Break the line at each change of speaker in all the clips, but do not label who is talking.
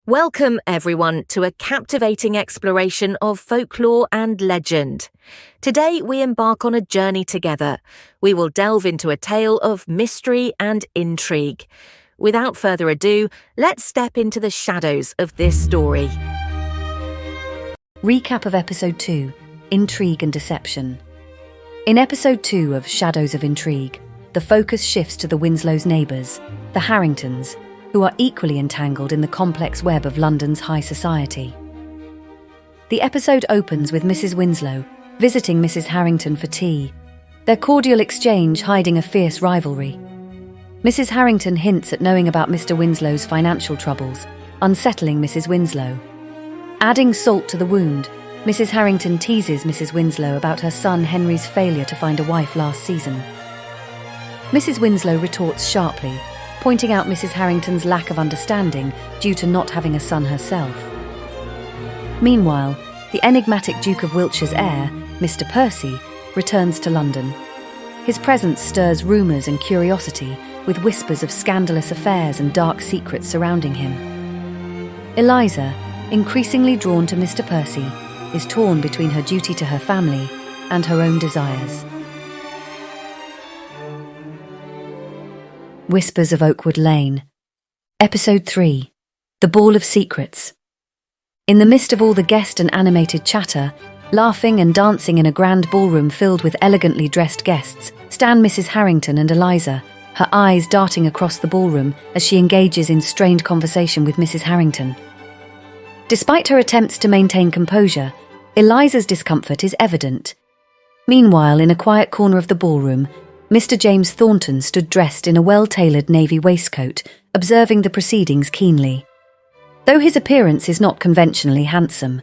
Welcome, everyone, to a captivating exploration of folklore and legend. Today, we embark on a journey together. We will delve into a tale of mystery and intrigue. Without further ado, let's step into the shadows of this story.
Recap of Episode 2, Intrigue and Deception. In Episode 2 of Shadows of Intrigue, the focus shifts to the Winslow's neighbours, the Harringtons, who are equally entangled in the complex web of London's high society. The episode opens with Mrs. Winslow visiting Mrs. Harrington for tea, their cordial exchange hiding a fierce rivalry. Mrs. Harrington hints at knowing about Mr. Winslow's financial troubles, unsettling Mrs. Winslow. Adding salt to the wound, Mrs. Harrington teases Mrs. Winslow about her son Henry's failure to find a wife last season. Mrs. Winslow retorts sharply, pointing out Mrs. Harrington's lack of understanding due to not having a son herself. Meanwhile, the enigmatic Duke of Wiltshire's heir, Mr. Percy, returns to London. His presence stirs rumours and curiosity, with whispers of scandalous affairs and dark secrets surrounding him. Eliza, increasingly drawn to Mr. Percy, is torn between her duty to her family and her own desires. Whispers of Oakwood Lane. Episode 3. The Ball of Secrets. In the midst of all the guest and animated chatter, laughing and dancing in a grand ballroom filled with elegantly dressed guests, stand Mrs. Harrington and Eliza, her eyes darting across the ballroom as she engages in strained conversation with Mrs. Harrington. Despite her attempts to maintain composure, Eliza's discomfort is evident. Meanwhile, in a quiet corner of the ballroom, Mr. James Thornton stood dressed in a well-tailored navy waistcoat, observing the proceedings keenly. Though his appearance is not conventionally handsome,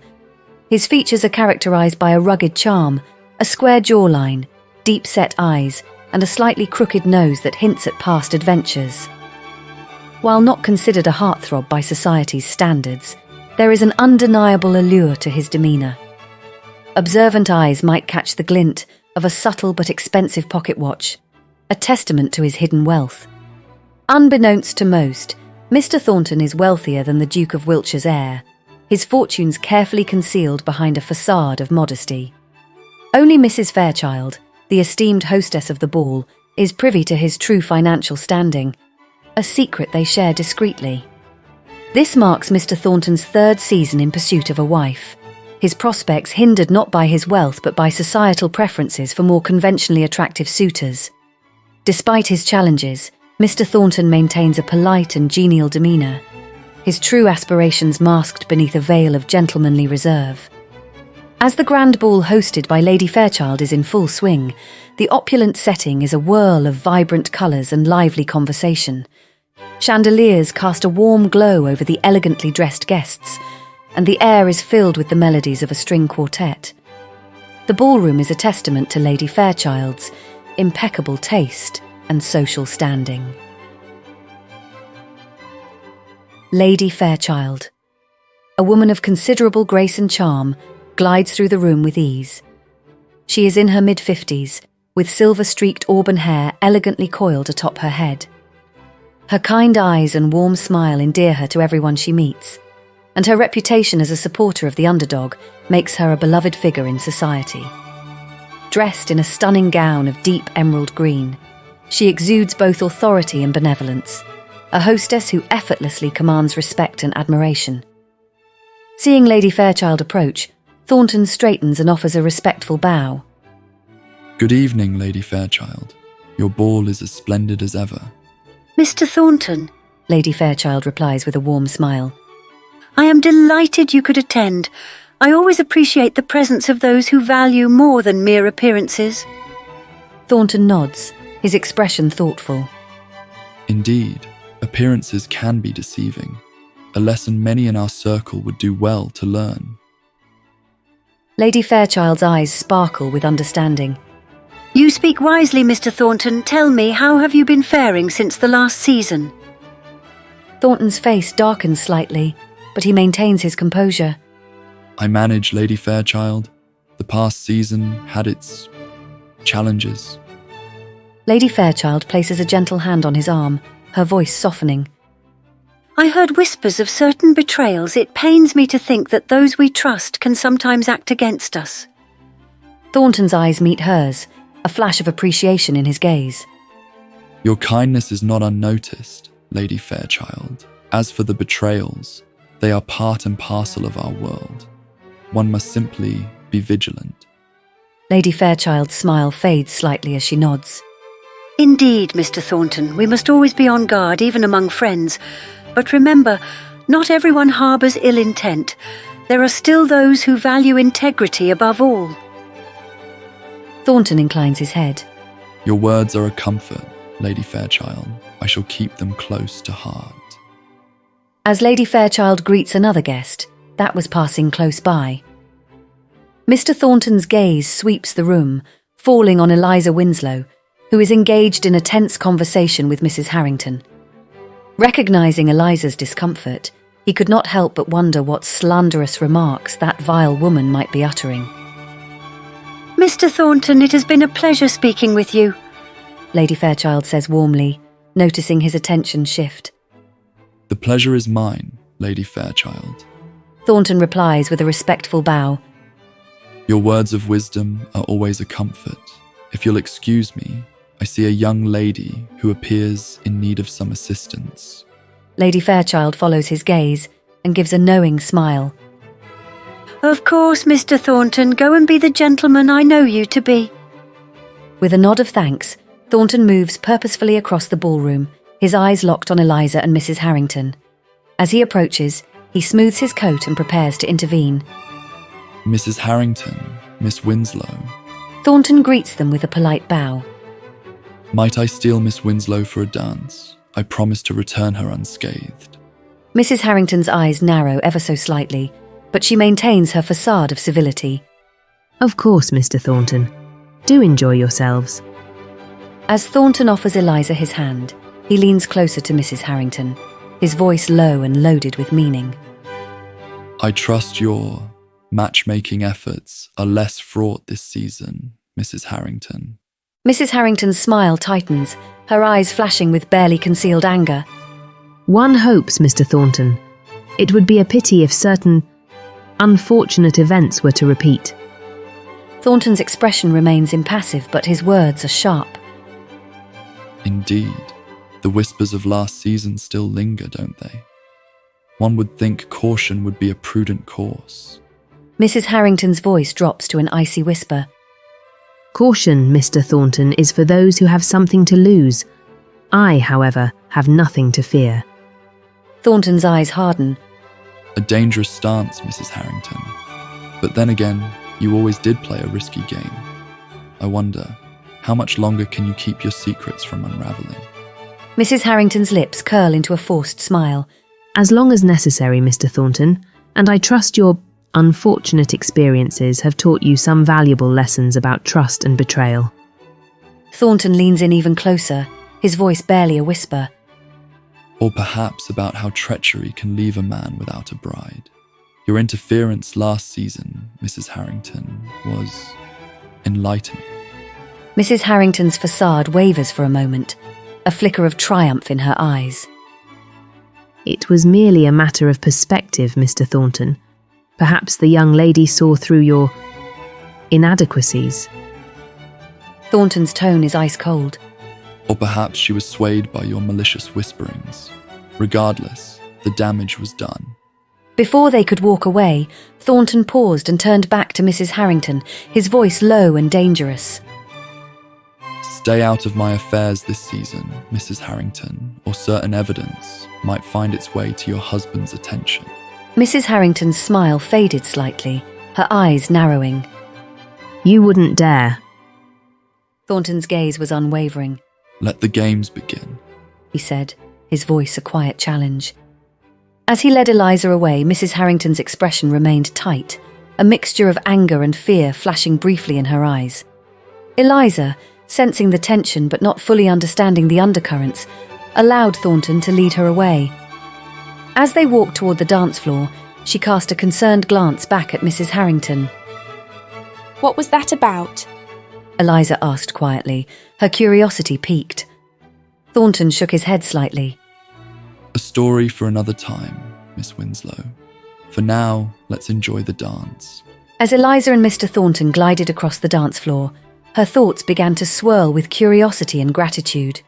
his features are characterised by a rugged charm, a square jawline, deep-set eyes, and a slightly crooked nose that hints at past adventures. While not considered a heartthrob by society's standards, there is an undeniable allure to his demeanour. Observant eyes might catch the glint of a subtle but expensive pocket watch, a testament to his hidden wealth. Unbeknownst to most, Mr. Thornton is wealthier than the Duke of Wiltshire's heir, his fortunes carefully concealed behind a facade of modesty. Only Mrs. Fairchild, the esteemed hostess of the ball, is privy to his true financial standing, a secret they share discreetly. This marks Mr. Thornton's third season in pursuit of a wife, his prospects hindered not by his wealth but by societal preferences for more conventionally attractive suitors. Despite his challenges, Mr. Thornton maintains a polite and genial demeanour, his true aspirations masked beneath a veil of gentlemanly reserve. As the grand ball hosted by Lady Fairchild is in full swing, the opulent setting is a whirl of vibrant colours and lively conversation. Chandeliers cast a warm glow over the elegantly dressed guests, and the air is filled with the melodies of a string quartet. The ballroom is a testament to Lady Fairchild's impeccable taste and social standing. Lady Fairchild. A woman of considerable grace and charm, glides through the room with ease. She is in her mid-50s, with silver-streaked auburn hair elegantly coiled atop her head. Her kind eyes and warm smile endear her to everyone she meets, and her reputation as a supporter of the underdog makes her a beloved figure in society. Dressed in a stunning gown of deep emerald green, she exudes both authority and benevolence, a hostess who effortlessly commands respect and admiration. Seeing Lady Fairchild approach, Thornton straightens and offers a respectful bow.
Good evening, Lady Fairchild. Your ball is as splendid as ever.
Mr. Thornton,
Lady Fairchild replies with a warm smile.
I am delighted you could attend. I always appreciate the presence of those who value more than mere appearances.
Thornton nods, his expression thoughtful.
Indeed, appearances can be deceiving, a lesson many in our circle would do well to learn.
Lady Fairchild's eyes sparkle with understanding.
You speak wisely, Mr. Thornton. Tell me, how have you been faring since the last season?
Thornton's face darkens slightly, but he maintains his composure.
I manage Lady Fairchild. The past season had its challenges.
Lady Fairchild places a gentle hand on his arm, her voice softening.
I heard whispers of certain betrayals. It pains me to think that those we trust can sometimes act against us.
Thornton's eyes meet hers, a flash of appreciation in his gaze.
Your kindness is not unnoticed, Lady Fairchild. As for the betrayals, they are part and parcel of our world. One must simply be vigilant.
Lady Fairchild's smile fades slightly as she nods.
Indeed, Mr. Thornton, we must always be on guard, even among friends. But remember, not everyone harbours ill intent. There are still those who value integrity above all.
Thornton inclines his head.
Your words are a comfort, Lady Fairchild. I shall keep them close to heart.
As Lady Fairchild greets another guest, that was passing close by. Mr. Thornton's gaze sweeps the room, falling on Eliza Winslow, who is engaged in a tense conversation with Mrs. Harrington. Recognising Eliza's discomfort, he could not help but wonder what slanderous remarks that vile woman might be uttering.
Mr. Thornton, it has been a pleasure speaking with you,
Lady Fairchild says warmly, noticing his attention shift.
The pleasure is mine, Lady Fairchild.
Thornton replies with a respectful bow.
Your words of wisdom are always a comfort. If you'll excuse me, I see a young lady who appears in need of some assistance.
Lady Fairchild follows his gaze and gives a knowing smile.
Of course, Mr. Thornton, go and be the gentleman I know you to be.
With a nod of thanks, Thornton moves purposefully across the ballroom, his eyes locked on Eliza and Mrs. Harrington. As he approaches, he smooths his coat and prepares to intervene.
Mrs. Harrington, Miss Winslow.
Thornton greets them with a polite bow.
Might I steal Miss Winslow for a dance? I promise to return her unscathed.
Mrs. Harrington's eyes narrow ever so slightly, but she maintains her facade of civility.
Of course, Mr. Thornton. Do enjoy yourselves.
As Thornton offers Eliza his hand, he leans closer to Mrs. Harrington, his voice low and loaded with meaning.
I trust your matchmaking efforts are less fraught this season, Mrs. Harrington.
Mrs. Harrington's smile tightens, her eyes flashing with barely concealed anger.
One hopes, Mr. Thornton. It would be a pity if certain unfortunate events were to repeat.
Thornton's expression remains impassive, but his words are sharp.
Indeed, the whispers of last season still linger, don't they? One would think caution would be a prudent course.
Mrs. Harrington's voice drops to an icy whisper.
Caution, Mr. Thornton, is for those who have something to lose. I, however, have nothing to fear.
Thornton's eyes harden.
A dangerous stance, Mrs. Harrington. But then again, you always did play a risky game. I wonder, how much longer can you keep your secrets from unravelling?
Mrs. Harrington's lips curl into a forced smile.
As long as necessary, Mr. Thornton, and I trust your unfortunate experiences have taught you some valuable lessons about trust and betrayal.
Thornton leans in even closer, his voice barely a whisper.
Or perhaps about how treachery can leave a man without a bride. Your interference last season, Mrs. Harrington, was enlightening.
Mrs. Harrington's facade wavers for a moment, a flicker of triumph in her eyes.
It was merely a matter of perspective, Mr. Thornton. Perhaps the young lady saw through your inadequacies.
Thornton's tone is ice cold.
Or perhaps she was swayed by your malicious whisperings. Regardless, the damage was done.
Before they could walk away, Thornton paused and turned back to Mrs. Harrington, his voice low and dangerous.
Stay out of my affairs this season, Mrs. Harrington, or certain evidence might find its way to your husband's attention.
Mrs. Harrington's smile faded slightly, her eyes narrowing.
You wouldn't dare.
Thornton's gaze was unwavering.
Let the games begin,
he said, his voice a quiet challenge. As he led Eliza away, Mrs. Harrington's expression remained tight, a mixture of anger and fear flashing briefly in her eyes. Eliza, sensing the tension but not fully understanding the undercurrents, allowed Thornton to lead her away. As they walked toward the dance floor, she cast a concerned glance back at Mrs. Harrington.
What was that about?
Eliza asked quietly, her curiosity piqued. Thornton shook his head slightly.
A story for another time, Miss Winslow. For now, let's enjoy the dance.
As Eliza and Mr. Thornton glided across the dance floor, her thoughts began to swirl with curiosity and gratitude.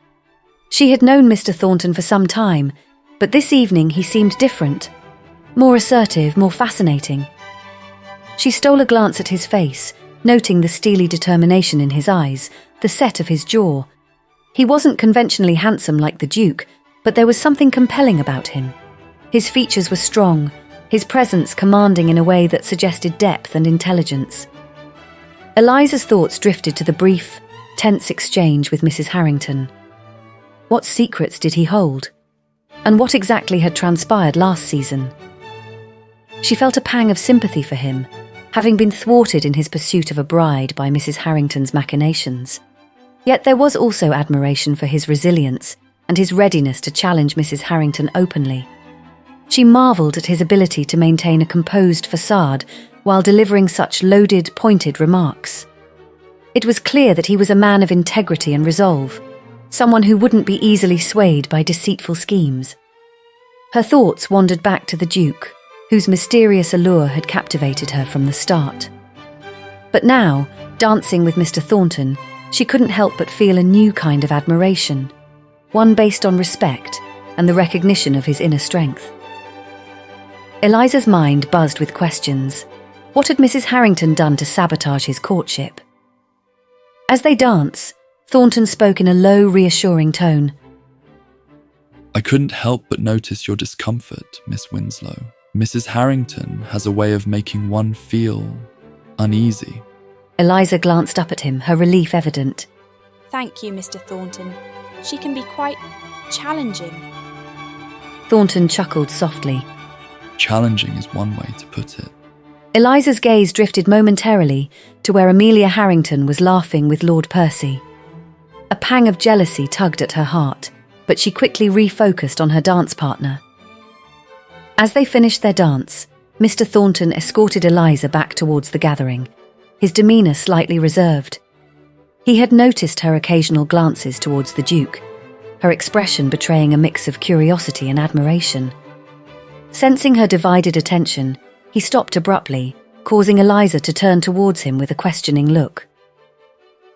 She had known Mr. Thornton for some time, but this evening he seemed different, more assertive, more fascinating. She stole a glance at his face, noting the steely determination in his eyes, the set of his jaw. He wasn't conventionally handsome like the Duke, but there was something compelling about him. His features were strong, his presence commanding in a way that suggested depth and intelligence. Eliza's thoughts drifted to the brief, tense exchange with Mrs. Harrington. What secrets did he hold? And what exactly had transpired last season? She felt a pang of sympathy for him, having been thwarted in his pursuit of a bride by Mrs. Harrington's machinations. Yet there was also admiration for his resilience and his readiness to challenge Mrs. Harrington openly. She marvelled at his ability to maintain a composed facade while delivering such loaded, pointed remarks. It was clear that he was a man of integrity and resolve, someone who wouldn't be easily swayed by deceitful schemes. Her thoughts wandered back to the Duke, whose mysterious allure had captivated her from the start. But now, dancing with Mr. Thornton, she couldn't help but feel a new kind of admiration, one based on respect and the recognition of his inner strength. Eliza's mind buzzed with questions. What had Mrs. Harrington done to sabotage his courtship? As they danced, Thornton spoke in a low, reassuring tone.
I couldn't help but notice your discomfort, Miss Winslow. Mrs. Harrington has a way of making one feel uneasy.
Eliza glanced up at him, her relief evident.
Thank you, Mr. Thornton. She can be quite challenging.
Thornton chuckled softly.
Challenging is one way to put it.
Eliza's gaze drifted momentarily to where Amelia Harrington was laughing with Lord Percy. A pang of jealousy tugged at her heart, but she quickly refocused on her dance partner. As they finished their dance, Mr. Thornton escorted Eliza back towards the gathering, his demeanour slightly reserved. He had noticed her occasional glances towards the Duke, her expression betraying a mix of curiosity and admiration. Sensing her divided attention, he stopped abruptly, causing Eliza to turn towards him with a questioning look.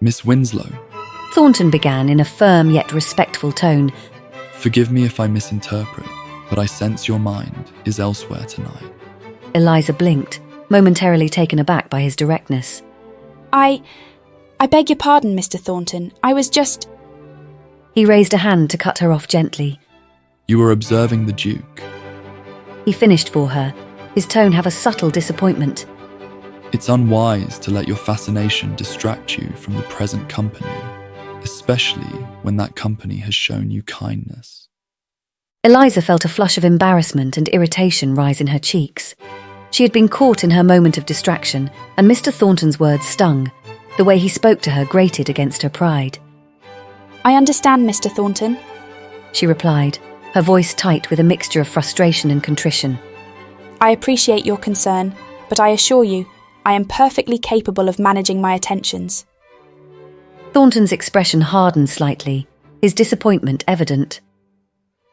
Miss Winslow.
Thornton began in a firm yet respectful tone.
Forgive me if I misinterpret, but I sense your mind is elsewhere tonight.
Eliza blinked, momentarily taken aback by his directness.
I beg your pardon, Mr. Thornton. I was just...
He raised a hand to cut her off gently.
You were observing the Duke.
He finished for her, his tone have a subtle disappointment.
It's unwise to let your fascination distract you from the present company, especially when that company has shown you kindness.
Eliza felt a flush of embarrassment and irritation rise in her cheeks. She had been caught in her moment of distraction, and Mr. Thornton's words stung. The way he spoke to her grated against her pride.
I understand, Mr. Thornton,
she replied, her voice tight with a mixture of frustration and contrition.
I appreciate your concern, but I assure you, I am perfectly capable of managing my attentions.
Thornton's expression hardened slightly, his disappointment evident.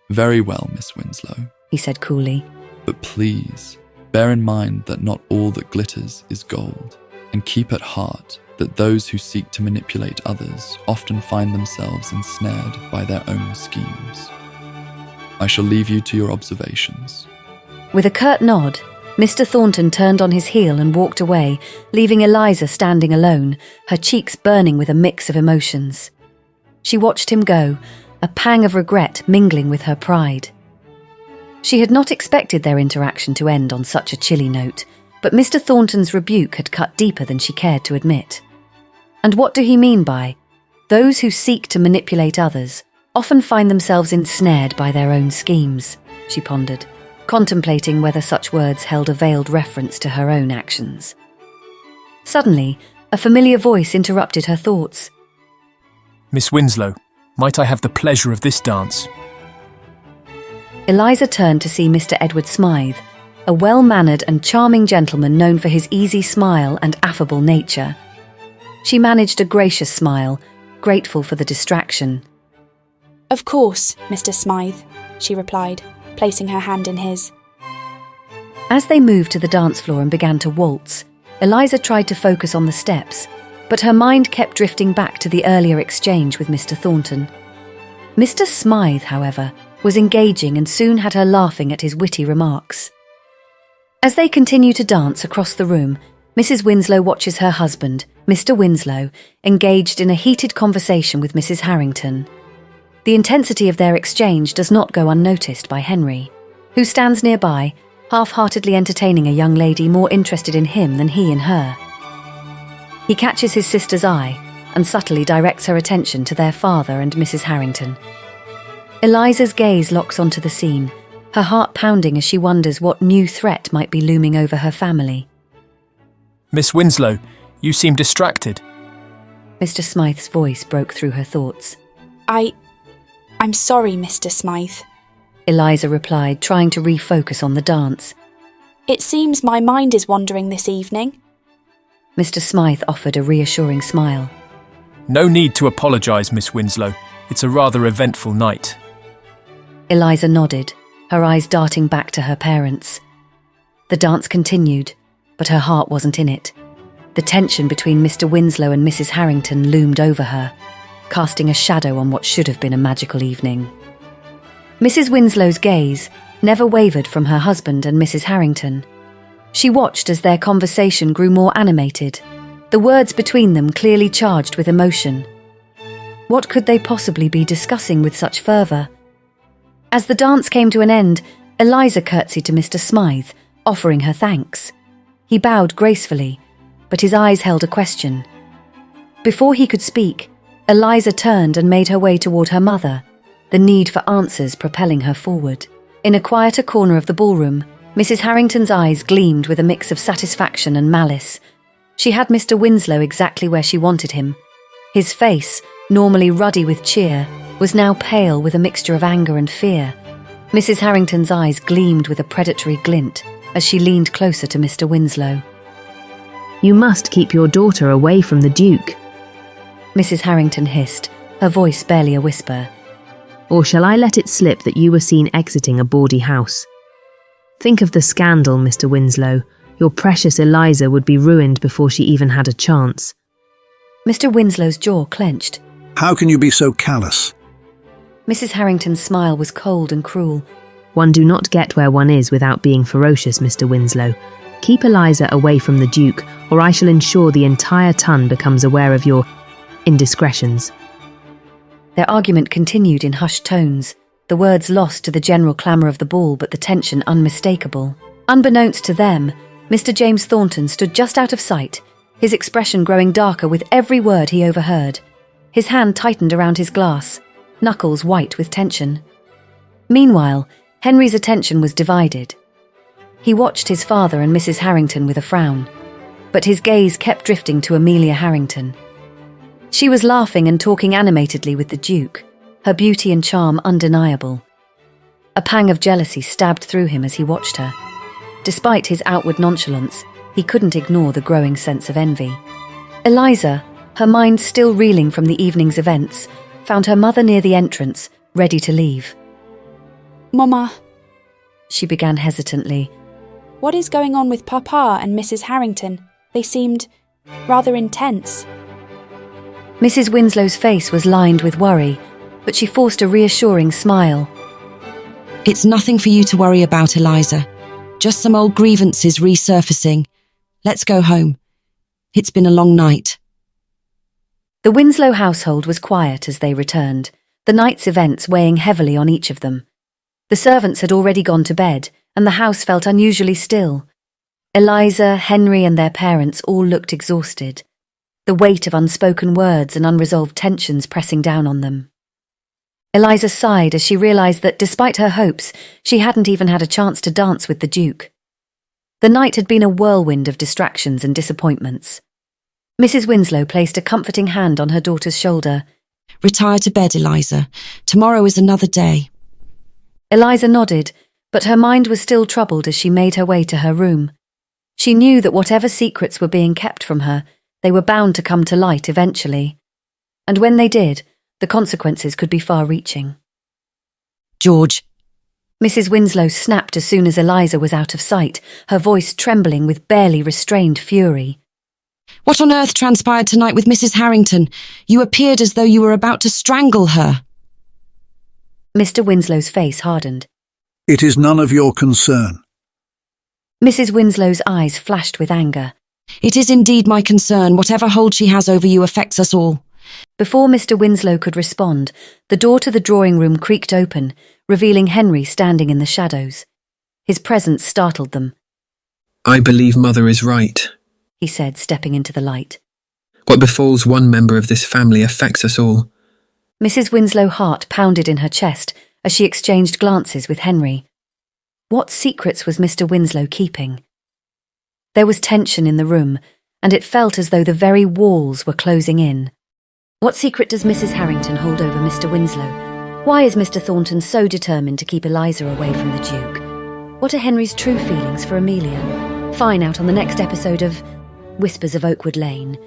Very well, Miss Winslow,
he said coolly.
But please, bear in mind that not all that glitters is gold, and keep at heart that those who seek to manipulate others often find themselves ensnared by their own schemes. I shall leave you to your observations.
With a curt nod, Mr. Thornton turned on his heel and walked away, leaving Eliza standing alone, her cheeks burning with a mix of emotions. She watched him go, a pang of regret mingling with her pride. She had not expected their interaction to end on such a chilly note, but Mr. Thornton's rebuke had cut deeper than she cared to admit. And what do he mean by, those who seek to manipulate others often find themselves ensnared by their own schemes, she pondered, contemplating whether such words held a veiled reference to her own actions. Suddenly, a familiar voice interrupted her thoughts.
Miss Winslow, might I have the pleasure of this dance?
Eliza turned to see Mr. Edward Smythe, a well-mannered and charming gentleman known for his easy smile and affable nature. She managed a gracious smile, grateful for the distraction.
Of course, Mr. Smythe. she replied, placing her hand in his.
As they moved to the dance floor and began to waltz, Eliza tried to focus on the steps, but her mind kept drifting back to the earlier exchange with Mr. Thornton. Mr. Smythe, however, was engaging and soon had her laughing at his witty remarks. As they continue to dance across the room, Mrs. Winslow watches her husband, Mr. Winslow, engaged in a heated conversation with Mrs. Harrington. The intensity of their exchange does not go unnoticed by Henry, who stands nearby, half-heartedly entertaining a young lady more interested in him than he in her. He catches his sister's eye and subtly directs her attention to their father and Mrs. Harrington. Eliza's gaze locks onto the scene, her heart pounding as she wonders what new threat might be looming over her family.
Miss Winslow, you seem distracted.
Mr. Smythe's voice broke through her thoughts.
I'm sorry, Mr. Smythe.
Eliza replied, trying to refocus on the dance.
It seems my mind is wandering this evening.
Mr. Smythe offered a reassuring smile.
No need to apologise, Miss Winslow. It's a rather eventful night.
Eliza nodded, her eyes darting back to her parents. The dance continued, but her heart wasn't in it. The tension between Mr. Winslow and Mrs. Harrington loomed over her, casting a shadow on what should have been a magical evening. Mrs. Winslow's gaze never wavered from her husband and Mrs. Harrington. She watched as their conversation grew more animated, the words between them clearly charged with emotion. What could they possibly be discussing with such fervour? As the dance came to an end, Eliza curtsied to Mr. Smythe, offering her thanks. He bowed gracefully, but his eyes held a question. Before he could speak, Eliza turned and made her way toward her mother, the need for answers propelling her forward. In a quieter corner of the ballroom, Mrs. Harrington's eyes gleamed with a mix of satisfaction and malice. She had Mr. Winslow exactly where she wanted him. His face, normally ruddy with cheer, was now pale with a mixture of anger and fear. Mrs. Harrington's eyes gleamed with a predatory glint as she leaned closer to Mr. Winslow.
You must keep your daughter away from the Duke.
Mrs. Harrington hissed, her voice barely a whisper.
Or shall I let it slip that you were seen exiting a bawdy house? Think of the scandal, Mr. Winslow. Your precious Eliza would be ruined before she even had a chance.
Mr. Winslow's jaw clenched.
How can you be so callous?
Mrs. Harrington's smile was cold and cruel.
One do not get where one is without being ferocious, Mr. Winslow. Keep Eliza away from the Duke, or I shall ensure the entire ton becomes aware of your indiscretions.
Their argument continued in hushed tones, the words lost to the general clamour of the ball but the tension unmistakable. Unbeknownst to them, Mr. James Thornton stood just out of sight, his expression growing darker with every word he overheard. His hand tightened around his glass, knuckles white with tension. Meanwhile, Henry's attention was divided. He watched his father and Mrs. Harrington with a frown, but his gaze kept drifting to Amelia Harrington. She was laughing and talking animatedly with the Duke, her beauty and charm undeniable. A pang of jealousy stabbed through him as he watched her. Despite his outward nonchalance, he couldn't ignore the growing sense of envy. Eliza, her mind still reeling from the evening's events, found her mother near the entrance, ready to leave.
Mama,
she began hesitantly.
what is going on with Papa and Mrs. Harrington? They seemed rather intense.
Mrs. Winslow's face was lined with worry, but she forced a reassuring smile.
It's nothing for you to worry about, Eliza. Just some old grievances resurfacing. Let's go home. It's been a long night.
The Winslow household was quiet as they returned, the night's events weighing heavily on each of them. The servants had already gone to bed, and the house felt unusually still. Eliza, Henry, and their parents all looked exhausted, the weight of unspoken words and unresolved tensions pressing down on them. Eliza sighed as she realised that despite her hopes, she hadn't even had a chance to dance with the Duke. The night had been a whirlwind of distractions and disappointments. Mrs. Winslow placed a comforting hand on her daughter's shoulder.
Retire to bed, Eliza. Tomorrow is another day.
Eliza nodded, but her mind was still troubled as she made her way to her room. She knew that whatever secrets were being kept from her, they were bound to come to light eventually. And when they did, the consequences could be far-reaching.
George,
Mrs. Winslow snapped as soon as Eliza was out of sight, her voice trembling with barely restrained fury.
What on earth transpired tonight with Mrs. Harrington? You appeared as though you were about to strangle her.
Mr. Winslow's face hardened.
It is none of your concern.
Mrs. Winslow's eyes flashed with anger.
It is indeed my concern. Whatever hold she has over you affects us all.
Before Mr. Winslow could respond, the door to the drawing room creaked open, revealing Henry standing in the shadows. His presence startled them.
I believe Mother is right,
he said, stepping into the light.
What befalls one member of this family affects us all.
Mrs. Winslow's heart pounded in her chest as she exchanged glances with Henry. What secrets was Mr. Winslow keeping? There was tension in the room, and it felt as though the very walls were closing in. What secret does Mrs. Harrington hold over Mr. Winslow? Why is Mr. Thornton so determined to keep Eliza away from the Duke? What are Henry's true feelings for Amelia? Find out on the next episode of Whispers of Oakwood Lane.